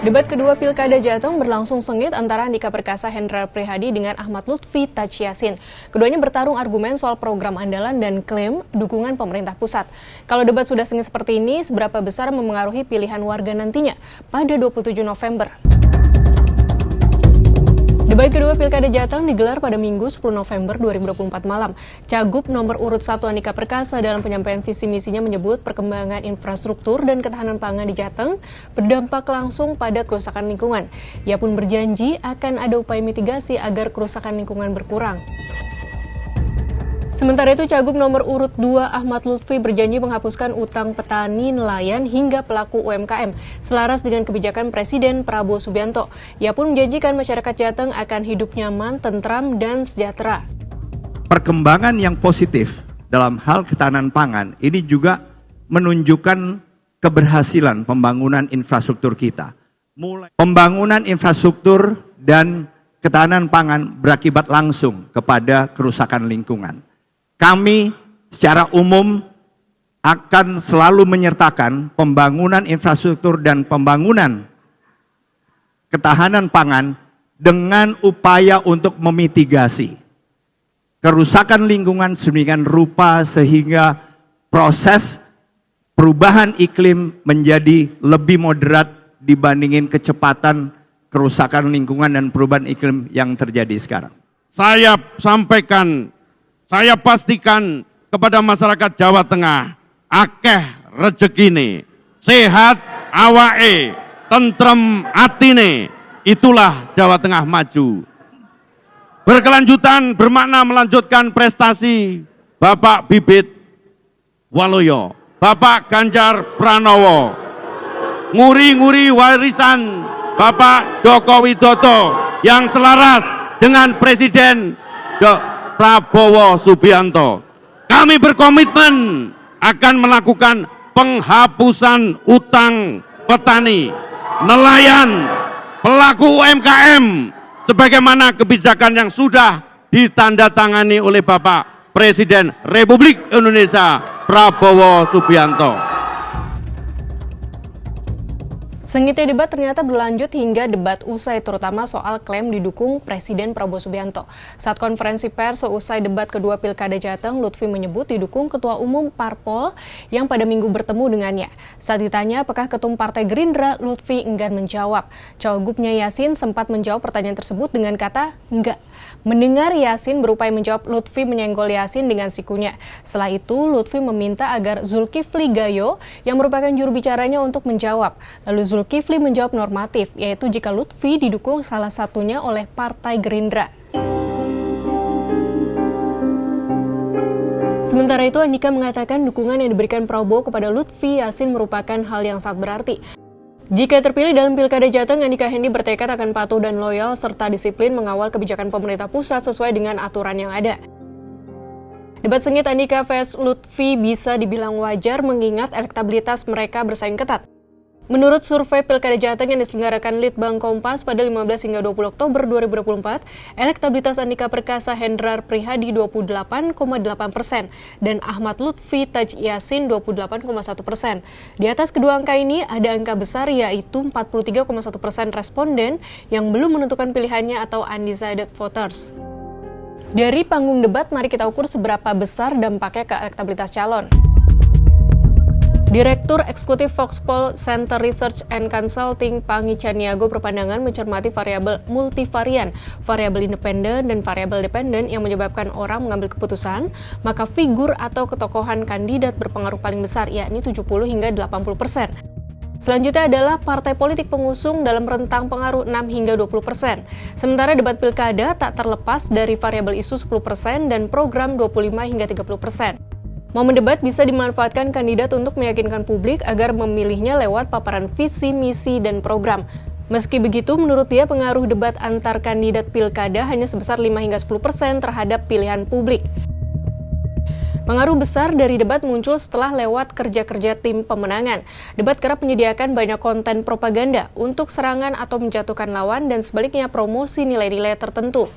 Debat kedua Pilkada Jateng berlangsung sengit antara Andika Perkasa Hendrar Prihadi dengan Ahmad Lutfi Taj Yassin. Keduanya bertarung argumen soal program andalan dan klaim dukungan pemerintah pusat. Kalau debat sudah sengit seperti ini, seberapa besar memengaruhi pilihan warga nantinya pada 27 November? Debat kedua Pilkada Jateng digelar pada Minggu 10 November 2024 malam. Cagup nomor urut 1 Andika Perkasa dalam penyampaian visi misinya menyebut perkembangan infrastruktur dan ketahanan pangan di Jateng berdampak langsung pada kerusakan lingkungan. Ia pun berjanji akan ada upaya mitigasi agar kerusakan lingkungan berkurang. Sementara itu, Cagup nomor urut 2 Ahmad Lutfi berjanji menghapuskan utang petani, nelayan, hingga pelaku UMKM, selaras dengan kebijakan Presiden Prabowo Subianto. Ia pun menjanjikan masyarakat Jateng akan hidup nyaman, tentram, dan sejahtera. Perkembangan yang positif dalam hal ketahanan pangan ini juga menunjukkan keberhasilan pembangunan infrastruktur kita. Pembangunan infrastruktur dan ketahanan pangan berakibat langsung kepada kerusakan lingkungan. Kami secara umum akan selalu menyertakan pembangunan infrastruktur dan pembangunan ketahanan pangan dengan upaya untuk memitigasi kerusakan lingkungan sedemikian rupa sehingga proses perubahan iklim menjadi lebih moderat dibandingin kecepatan kerusakan lingkungan dan perubahan iklim yang terjadi sekarang. Saya pastikan kepada masyarakat Jawa Tengah, akeh rezekine, sehat awake, tentrem atine, itulah Jawa Tengah maju. Berkelanjutan bermakna melanjutkan prestasi Bapak Bibit Waluyo, Bapak Ganjar Pranowo, nguri-nguri warisan Bapak Joko Widodo yang selaras dengan Presiden Prabowo Subianto. Kami berkomitmen akan melakukan penghapusan utang petani, nelayan, pelaku UMKM, sebagaimana kebijakan yang sudah ditandatangani oleh Bapak Presiden Republik Indonesia Prabowo Subianto. Sengitnya debat ternyata berlanjut hingga debat usai, terutama soal klaim didukung Presiden Prabowo Subianto. Saat konferensi pers seusai debat kedua Pilkada Jateng, Lutfi menyebut didukung Ketua Umum Parpol yang pada Minggu bertemu dengannya. Saat ditanya apakah Ketum Partai Gerindra, Lutfi enggan menjawab. Cagupnya Yassin sempat menjawab pertanyaan tersebut dengan kata enggak. Mendengar Yassin berupaya menjawab, Lutfi menyenggol Yassin dengan sikunya. Setelah itu, Lutfi meminta agar Zulkifli Gayo yang merupakan juru bicaranya untuk menjawab. Lalu Zulkifli menjawab normatif, yaitu jika Lutfi didukung salah satunya oleh Partai Gerindra. Sementara itu, Andika mengatakan dukungan yang diberikan Prabowo kepada Lutfi Yassin merupakan hal yang sangat berarti. Jika terpilih dalam Pilkada Jateng, Andika Hendi bertekad akan patuh dan loyal serta disiplin mengawal kebijakan pemerintah pusat sesuai dengan aturan yang ada. Debat sengit Andika vs Lutfi bisa dibilang wajar mengingat elektabilitas mereka bersaing ketat. Menurut survei Pilkada Jateng yang diselenggarakan Litbang Kompas pada 15 hingga 20 Oktober 2024, elektabilitas Andika Perkasa Hendrar Prihadi 28,8% dan Ahmad Lutfi Taj Yassin 28,1%. Di atas kedua angka ini ada angka besar yaitu 43,1% responden yang belum menentukan pilihannya atau undecided voters. Dari panggung debat, mari kita ukur seberapa besar dampaknya ke elektabilitas calon. Direktur Eksekutif Foxpol Center Research and Consulting Pangi Caniago berpandangan mencermati variabel multivarian, variabel independen dan variabel dependen yang menyebabkan orang mengambil keputusan, maka figur atau ketokohan kandidat berpengaruh paling besar, yakni 70 hingga 80%. Selanjutnya adalah partai politik pengusung dalam rentang pengaruh 6 hingga 20%. Sementara debat pilkada tak terlepas dari variabel isu 10% dan program 25 hingga 30%. Momen debat bisa dimanfaatkan kandidat untuk meyakinkan publik agar memilihnya lewat paparan visi, misi, dan program. Meski begitu, menurut dia pengaruh debat antar kandidat pilkada hanya sebesar 5 hingga 10% terhadap pilihan publik. Pengaruh besar dari debat muncul setelah lewat kerja-kerja tim pemenangan. Debat kerap menyediakan banyak konten propaganda untuk serangan atau menjatuhkan lawan dan sebaliknya promosi nilai-nilai tertentu.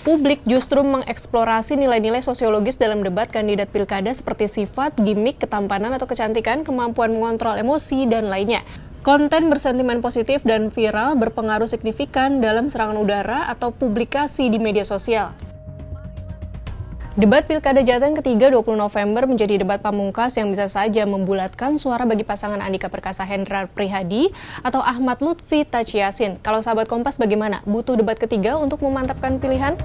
Publik justru mengeksplorasi nilai-nilai sosiologis dalam debat kandidat pilkada seperti sifat, gimik, ketampanan atau kecantikan, kemampuan mengontrol emosi, dan lainnya. Konten bersentimen positif dan viral berpengaruh signifikan dalam serangan udara atau publikasi di media sosial. Debat Pilkada Jateng ketiga 20 November menjadi debat pamungkas yang bisa saja membulatkan suara bagi pasangan Andika Perkasa Hendrar Prihadi atau Ahmad Lutfi Taci Yassin. Kalau sahabat Kompas bagaimana? Butuh debat ketiga untuk memantapkan pilihan?